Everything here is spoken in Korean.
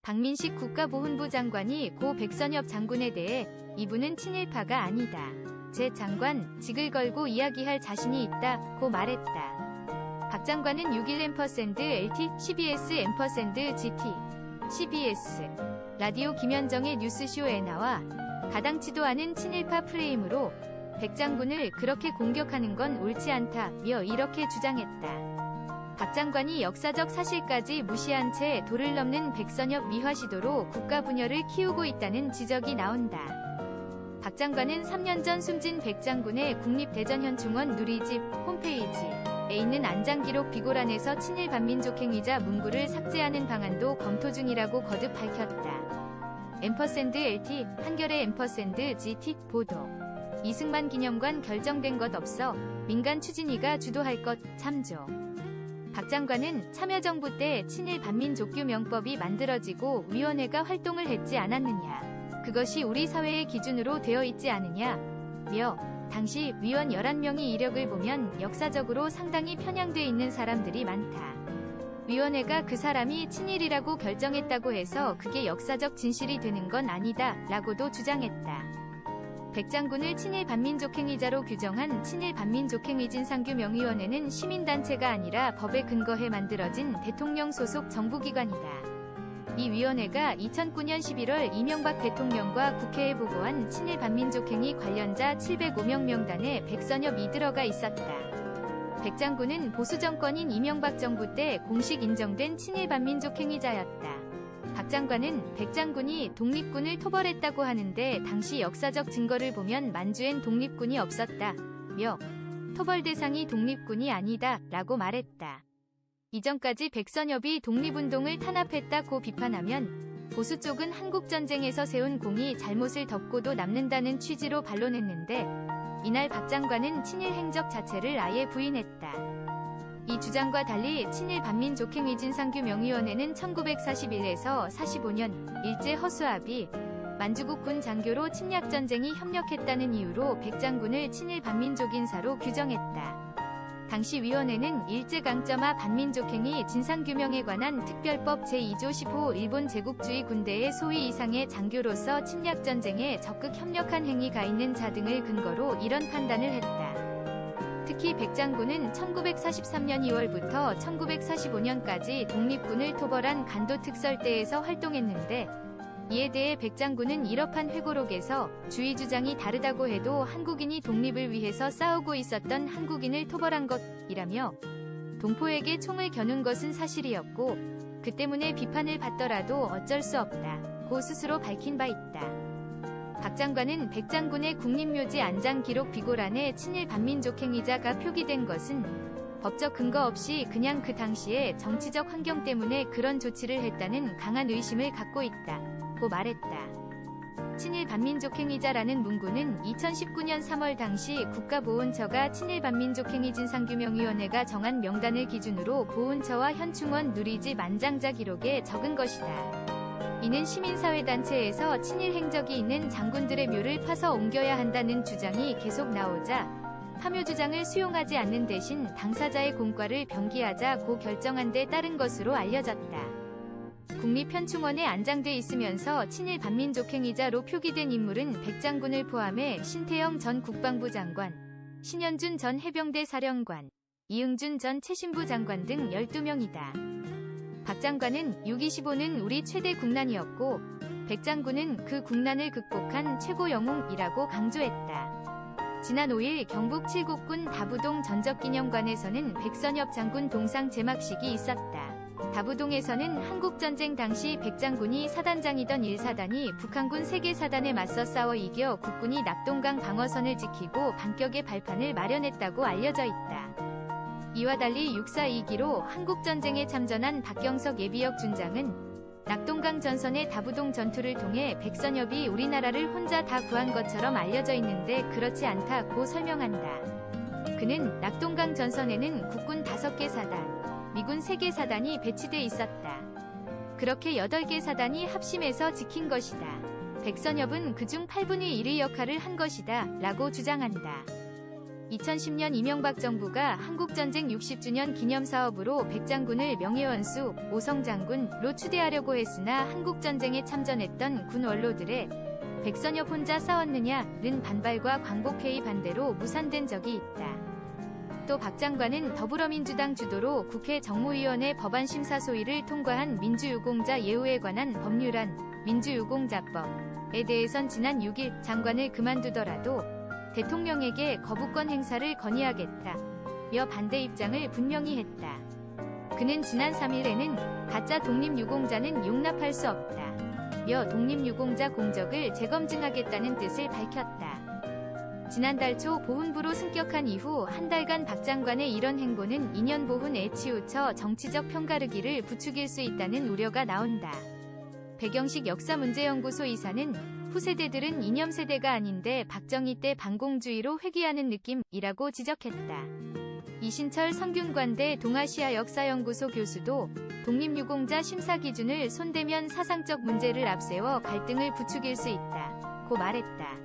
박민식 국가보훈부 장관이 고 백선엽 장군에 대해 이분은 친일파가 아니다. 제 장관 직을 걸고 이야기할 자신이 있다 고 말했다. 박 장관은 6일 LT, CBS GT, CBS 라디오 김현정의 뉴스쇼에 나와 가당치도 않은 친일파 프레임으로 백 장군을 그렇게 공격하는 건 옳지 않다며 이렇게 주장했다. 박 장관이 역사적 사실까지 무시한 채 도를 넘는 백선엽 미화 시도로 국가 분열을 키우고 있다는 지적이 나온다. 박 장관은 3년 전 숨진 백 장군의 국립대전현충원 누리집 홈페이지에 있는 안장기록 비고란에서 친일 반민족행위자 문구를 삭제하는 방안도 검토 중이라고 거듭 밝혔다. LT, 한겨레 GT 보도. 이승만 기념관 결정된 것 없어 민간 추진위가 주도할 것 참조. 박 장관은 참여정부 때 친일 반민족규 명법이 만들어지고 위원회가 활동을 했지 않았느냐. 그것이 우리 사회의 기준으로 되어 있지 않느냐며 당시 위원 11명이 이력을 보면 역사적으로 상당히 편향돼 있는 사람들이 많다. 위원회가 그 사람이 친일이라고 결정했다고 해서 그게 역사적 진실이 되는 건 아니다 라고도 주장했다. 백 장군을 친일 반민족행위자로 규정한 친일 반민족행위 진상규명위원회는 시민단체가 아니라 법에 근거해 만들어진 대통령 소속 정부기관이다. 이 위원회가 2009년 11월 이명박 대통령과 국회에 보고한 친일 반민족행위 관련자 705명 명단에 백선엽이 들어가 있었다. 백 장군은 보수정권인 이명박 정부 때 공식 인정된 친일 반민족행위자였다. 박 장관은 백 장군이 독립군을 토벌했다고 하는데 당시 역사적 증거를 보면 만주엔 독립군이 없었다며 토벌 대상이 독립군이 아니다 라고 말했다. 이전까지 백선엽이 독립운동을 탄압했다고 비판하면 보수 쪽은 한국전쟁에서 세운 공이 잘못을 덮고도 남는다는 취지로 반론했는데 이날 박 장관은 친일 행적 자체를 아예 부인했다. 이 주장과 달리 친일 반민족행위 진상규명위원회는 1941에서 45년 일제 허수아비 만주국군 장교로 침략전쟁이 협력했다는 이유로 백 장군을 친일 반민족인사로 규정했다. 당시 위원회는 일제강점화 반민족행위 진상규명에 관한 특별법 제2조 15 일본 제국주의 군대의 소위 이상의 장교로서 침략전쟁에 적극 협력한 행위가 있는 자 등을 근거로 이런 판단을 했다. 특히 백 장군은 1943년 2월부터 1945년까지 독립군을 토벌한 간도특설대에서 활동했는데 이에 대해 백 장군은 일업한 회고록에서 주의 주장이 다르다고 해도 한국인이 독립을 위해서 싸우고 있었던 한국인을 토벌한 것이라며 동포에게 총을 겨눈 것은 사실이었고 그 때문에 비판을 받더라도 어쩔 수 없다고 스스로 밝힌 바 있다. 박 장관은 백 장군의 국립묘지 안장기록 비고란에 친일 반민족행위자가 표기된 것은 법적 근거 없이 그냥 그 당시의 정치적 환경 때문에 그런 조치를 했다는 강한 의심을 갖고 있다고 말했다. 친일 반민족행위자라는 문구는 2019년 3월 당시 국가보훈처가 친일 반민족행위 진상규명위원회가 정한 명단을 기준으로 보훈처와 현충원 누리집 안장자 기록에 적은 것이다. 이는 시민사회단체에서 친일 행적이 있는 장군들의 묘를 파서 옮겨야 한다는 주장이 계속 나오자 파묘 주장을 수용하지 않는 대신 당사자의 공과를 병기하자고 결정한 데 따른 것으로 알려졌다. 국립현충원에 안장돼 있으면서 친일 반민족행위자로 표기된 인물은 백 장군을 포함해 신태영 전 국방부 장관, 신현준 전 해병대 사령관, 이응준 전 최신부 장관 등 12명이다. 박 장관은 6.25는 우리 최대 국난이었고 백 장군은 그 국난을 극복한 최고 영웅이라고 강조했다. 지난 5일 경북 칠곡군 다부동 전적기념관에서는 백선엽 장군 동상 제막식이 있었다. 다부동에서는 한국전쟁 당시 백 장군이 사단장이던 1사단이 북한군 3개 사단에 맞서 싸워 이겨 국군이 낙동강 방어선을 지키고 반격의 발판을 마련했다고 알려져 있다. 이와 달리 6.4.2기로 한국전쟁에 참전한 박경석 예비역 준장은 낙동강 전선의 다부동 전투를 통해 백선엽이 우리나라를 혼자 다 구한 것처럼 알려져 있는데 그렇지 않다고 설명한다. 그는 낙동강 전선에는 국군 5개 사단, 미군 3개 사단이 배치돼 있었다. 그렇게 8개 사단이 합심해서 지킨 것이다. 백선엽은 그중 8분의 1의 역할을 한 것이다 라고 주장한다. 2010년 이명박 정부가 한국전쟁 60주년 기념사업으로 백장군을 명예원수, 오성장군로 추대하려고 했으나 한국전쟁에 참전했던 군 원로들의 백선엽 혼자 싸웠느냐는 반발과 광복회의 반대로 무산된 적이 있다. 또 박 장관은 더불어민주당 주도로 국회 정무위원회 법안심사소위를 통과한 민주유공자 예우에 관한 법률안 민주유공자법에 대해선 지난 6일 장관을 그만두더라도 대통령에게 거부권 행사를 건의하겠다며 반대 입장을 분명히 했다. 그는 지난 3일에는 가짜 독립유공자는 용납할 수 없다며 독립유공자 공적을 재검증하겠다는 뜻을 밝혔다. 지난달 초 보훈부로 승격한 이후 한 달간 박 장관의 이런 행보는 2년 보훈에 치우쳐 정치적 편가르기를 부추길 수 있다는 우려가 나온다. 백영식 역사문제연구소 이사는 후세대들은 이념세대가 아닌데 박정희 때 반공주의로 회귀하는 느낌이라고 지적했다. 이신철 성균관대 동아시아 역사연구소 교수도 독립유공자 심사 기준을 손대면 사상적 문제를 앞세워 갈등을 부추길 수 있다고 말했다.